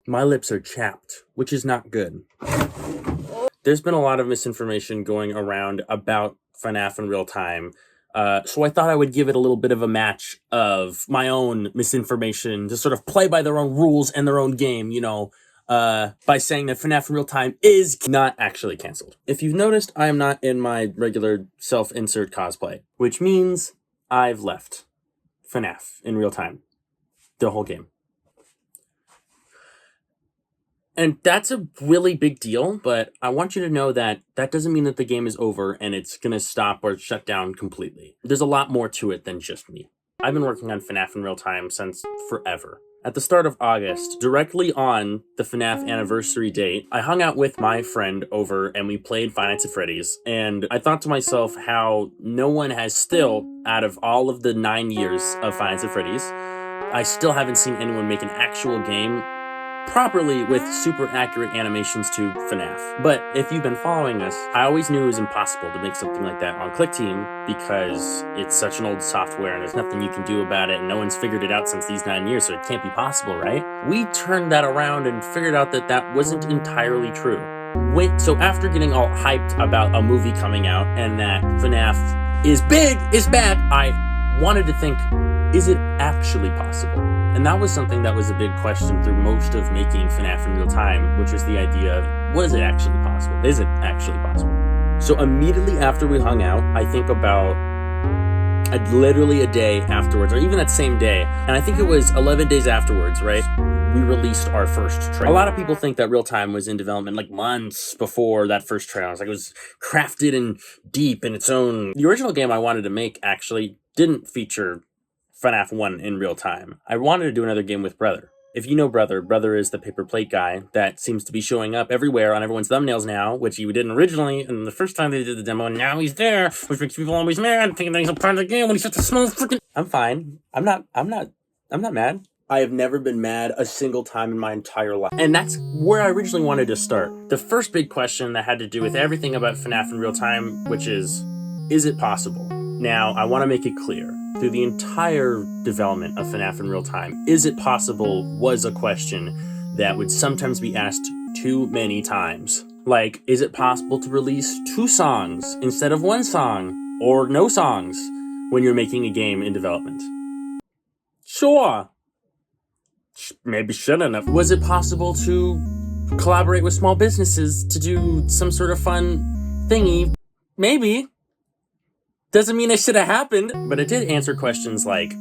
My lips are chapped, which is not good. There's been a lot of misinformation going around about FNAF in real time. So I thought I would give it a little bit of a match of my own misinformation to sort of play by their own rules and their own game, by saying that FNAF in real time is not actually canceled. If you've noticed, I am not in my regular self-insert cosplay, which means I've left FNAF in real time. The whole game. And that's a really big deal, but I want you to know that that doesn't mean that the game is over and it's going to stop or shut down completely. There's a lot more to it than just me. I've been working on FNAF in real time since forever. At the start of August, directly on the FNAF anniversary date, I hung out with my friend over and we played Five Nights at Freddy's. And I thought to myself how no one has still, out of all of the 9 years of Five Nights at Freddy's, I still haven't seen anyone make an actual game properly with super accurate animations to FNAF. But if you've been following us, I always knew it was impossible to make something like that on ClickTeam because it's such an old software and there's nothing you can do about it and no one's figured it out since these 9 years, so it can't be possible, right? We turned that around and figured out that that wasn't entirely true. So after getting all hyped about a movie coming out and that FNAF is back, I wanted to think, is it actually possible? And that was something that was a big question through most of making FNAF in real time, which was the idea of, was it actually possible? Is it actually possible? So immediately after we hung out, I think about literally a day afterwards, or even that same day, and I think it was 11 days afterwards, right? We released our first trailer. A lot of people think that real time was in development like months before that first trailer. It was crafted and deep in its own. The original game I wanted to make actually didn't feature FNAF 1 in real time. I wanted to do another game with Brother. If you know Brother is the paper plate guy that seems to be showing up everywhere on everyone's thumbnails now, which he didn't originally, and the first time they did the demo, and now he's there, which makes people always mad, thinking that he's a part of the game when he's such a small freaking... I'm fine. I'm not mad. I have never been mad a single time in my entire life. And that's where I originally wanted to start. The first big question that had to do with everything about FNAF in real time, which is it possible? Now, I want to make it clear. Through the entire development of FNAF in real time, is it possible was a question that would sometimes be asked too many times. Like, is it possible to release 2 songs instead of 1 song, or no songs, when you're making a game in development? Sure. Maybe shouldn't have. Was it possible to collaborate with small businesses to do some sort of fun thingy? Maybe. Doesn't mean it should have happened, but it did answer questions like,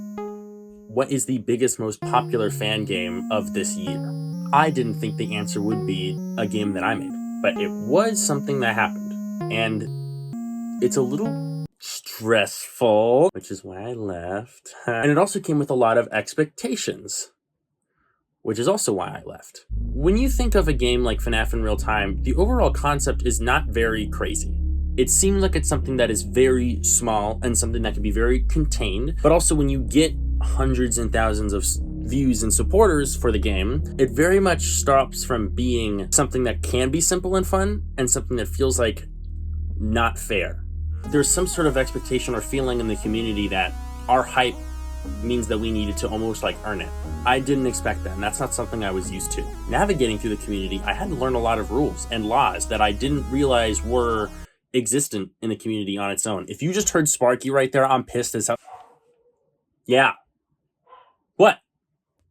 what is the biggest, most popular fan game of this year? I didn't think the answer would be a game that I made, but it was something that happened. And it's a little stressful, which is why I left. And it also came with a lot of expectations, which is also why I left. When you think of a game like FNAF in real time, the overall concept is not very crazy. It seems like it's something that is very small and something that can be very contained, but also when you get hundreds and thousands of views and supporters for the game, it very much stops from being something that can be simple and fun and something that feels like not fair. There's some sort of expectation or feeling in the community that our hype means that we needed to almost like earn it. I didn't expect that, and that's not something I was used to. Navigating through the community, I had to learn a lot of rules and laws that I didn't realize were existent in the community on its own. If you just heard Sparky right there, I'm pissed as hell. Yeah. What?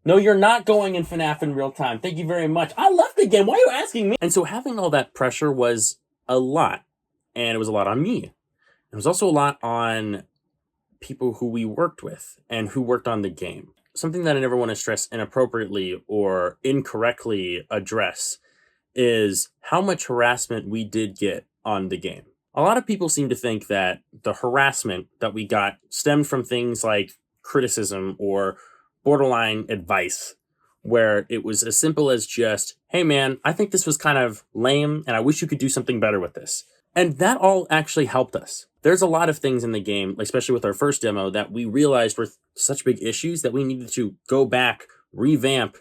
No, you're not going in FNAF in real time. Thank you very much. I love the game. Why are you asking me? And so having all that pressure was a lot. And it was a lot on me. It was also a lot on people who we worked with and who worked on the game. Something that I never want to stress inappropriately or incorrectly address is how much harassment we did get on the game. A lot of people seem to think that the harassment that we got stemmed from things like criticism or borderline advice, where it was as simple as just, hey man, I think this was kind of lame and I wish you could do something better with this. And that all actually helped us. There's a lot of things in the game, especially with our first demo, that we realized were such big issues that we needed to go back, revamp,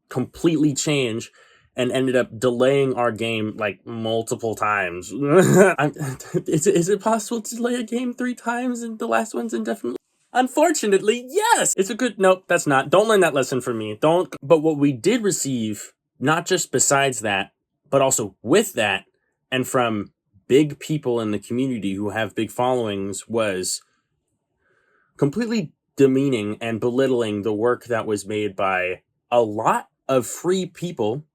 completely change, and ended up delaying our game like multiple times. Is it possible to delay a game 3 times and the last one's indefinitely? Unfortunately, yes! It's a good... Nope, that's not. Don't learn that lesson from me. Don't... But what we did receive not just besides that, but also with that, and from big people in the community who have big followings, was completely demeaning and belittling the work that was made by a lot of free people,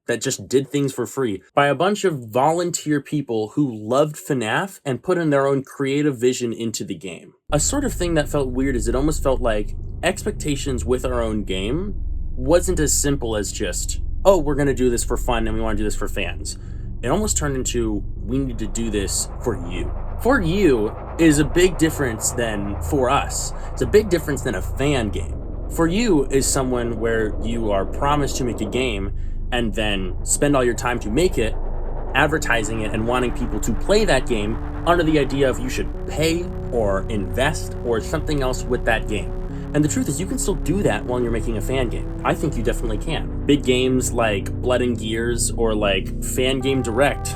that just did things for free, by a bunch of volunteer people who loved FNAF and put in their own creative vision into the game. A sort of thing that felt weird is it almost felt like expectations with our own game wasn't as simple as just, oh, we're going to do this for fun and we want to do this for fans. It almost turned into, we need to do this for you. For you is a big difference than for us. It's a big difference than a fan game. For you is someone where you are promised to make a game and then spend all your time to make it, advertising it and wanting people to play that game under the idea of you should pay or invest or something else with that game. And the truth is, you can still do that while you're making a fan game. I think you definitely can. Big games like Blood and Gears or like Fan Game Direct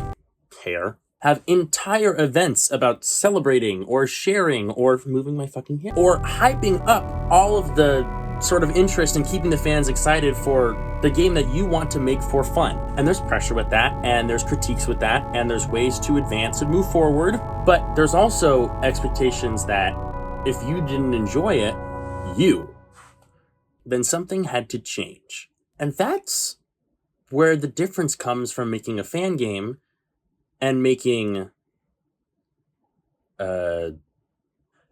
have entire events about celebrating or sharing or moving my fucking hand or hyping up all of the sort of interest in keeping the fans excited for the game that you want to make for fun. And there's pressure with that, and there's critiques with that, and there's ways to advance and move forward. But there's also expectations that if you didn't enjoy it, then something had to change. And that's where the difference comes from making a fan game and making, as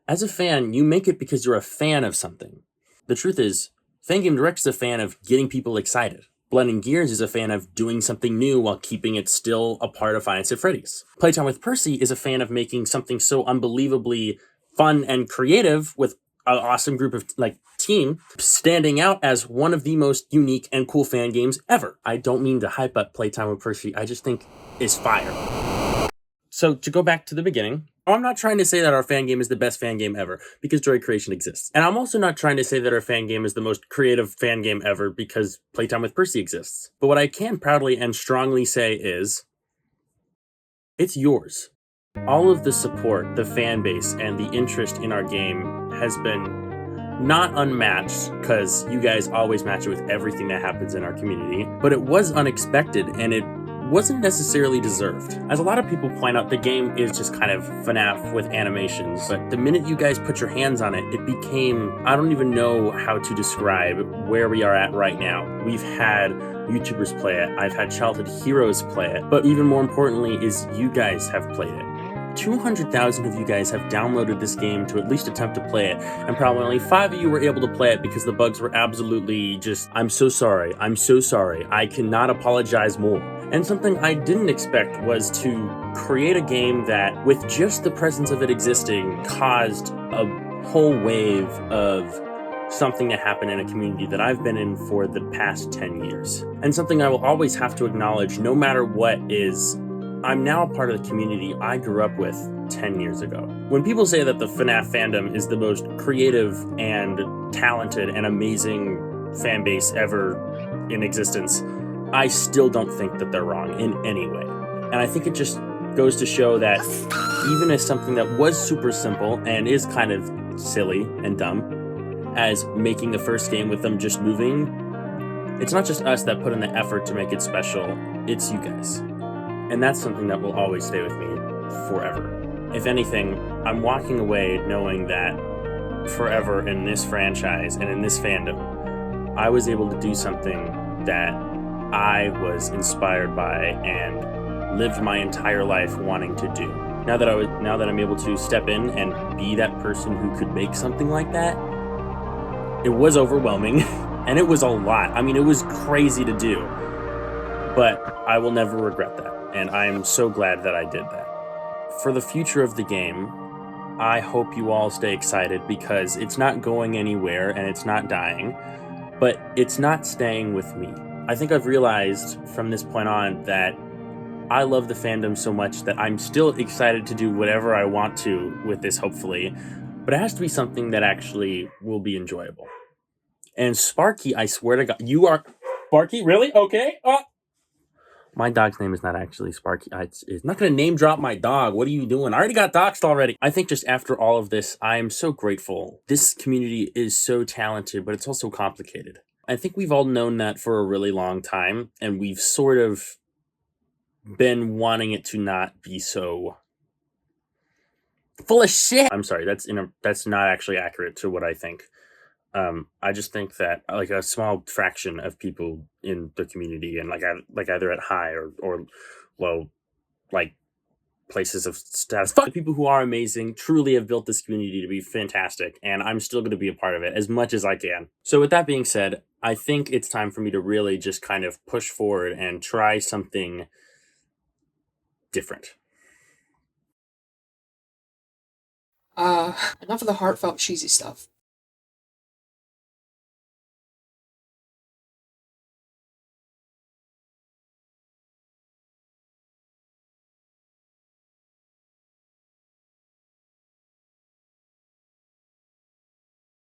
a fan, you make it because you're a fan of something. The truth is, Fan Game Direct is a fan of getting people excited. Blood and Gears is a fan of doing something new while keeping it still a part of Five Nights at Freddy's. Playtime with Percy is a fan of making something so unbelievably fun and creative with an awesome group of team standing out as one of the most unique and cool fan games ever. I don't mean to hype up Playtime with Percy. I just think it's fire. So to go back to the beginning, I'm not trying to say that our fan game is the best fan game ever because Joy Creation exists. And I'm also not trying to say that our fan game is the most creative fan game ever because Playtime with Percy exists. But what I can proudly and strongly say is, it's yours. All of the support, the fan base, and the interest in our game has been not unmatched, because you guys always match it with everything that happens in our community, but it was unexpected, and it wasn't necessarily deserved. As a lot of people point out, the game is just kind of FNAF with animations, but the minute you guys put your hands on it, it became, I don't even know how to describe where we are at right now. We've had YouTubers play it, I've had childhood heroes play it, but even more importantly is you guys have played it. 200,000 of you guys have downloaded this game to at least attempt to play it, and probably only 5 of you were able to play it because the bugs were absolutely just, I'm so sorry, I cannot apologize more. And something I didn't expect was to create a game that, with just the presence of it existing, caused a whole wave of something to happen in a community that I've been in for the past 10 years. And something I will always have to acknowledge, no matter what, is I'm now a part of the community I grew up with 10 years ago. When people say that the FNAF fandom is the most creative and talented and amazing fan base ever in existence, I still don't think that they're wrong in any way. And I think it just goes to show that even as something that was super simple and is kind of silly and dumb, as making the first game with them just moving, it's not just us that put in the effort to make it special, it's you guys. And that's something that will always stay with me forever. If anything, I'm walking away knowing that forever in this franchise and in this fandom, I was able to do something that I was inspired by and lived my entire life wanting to do. Now that I'm able to step in and be that person who could make something like that, it was overwhelming and it was a lot. I mean, it was crazy to do, but I will never regret that. And I'm so glad that I did that. For the future of the game, I hope you all stay excited because it's not going anywhere and it's not dying, but it's not staying with me. I think I've realized from this point on that I love the fandom so much that I'm still excited to do whatever I want to with this, hopefully, but it has to be something that actually will be enjoyable. And Sparky, I swear to God, you are... Sparky? Really? Okay. My dog's name is not actually Sparky. It's not going to name drop my dog. What are you doing? I already got doxed already. I think just after all of this, I am so grateful. This community is so talented, but it's also complicated. I think we've all known that for a really long time, and we've sort of been wanting it to not be so full of shit. I'm sorry, that's not actually accurate to what I think. I just think that like a small fraction of people in the community and like either at high or low like places of status. Fuck the people who are amazing, truly have built this community to be fantastic, and I'm still going to be a part of it as much as I can. So, with that being said, I think it's time for me to really just kind of push forward and try something different. Enough of the heartfelt, cheesy stuff.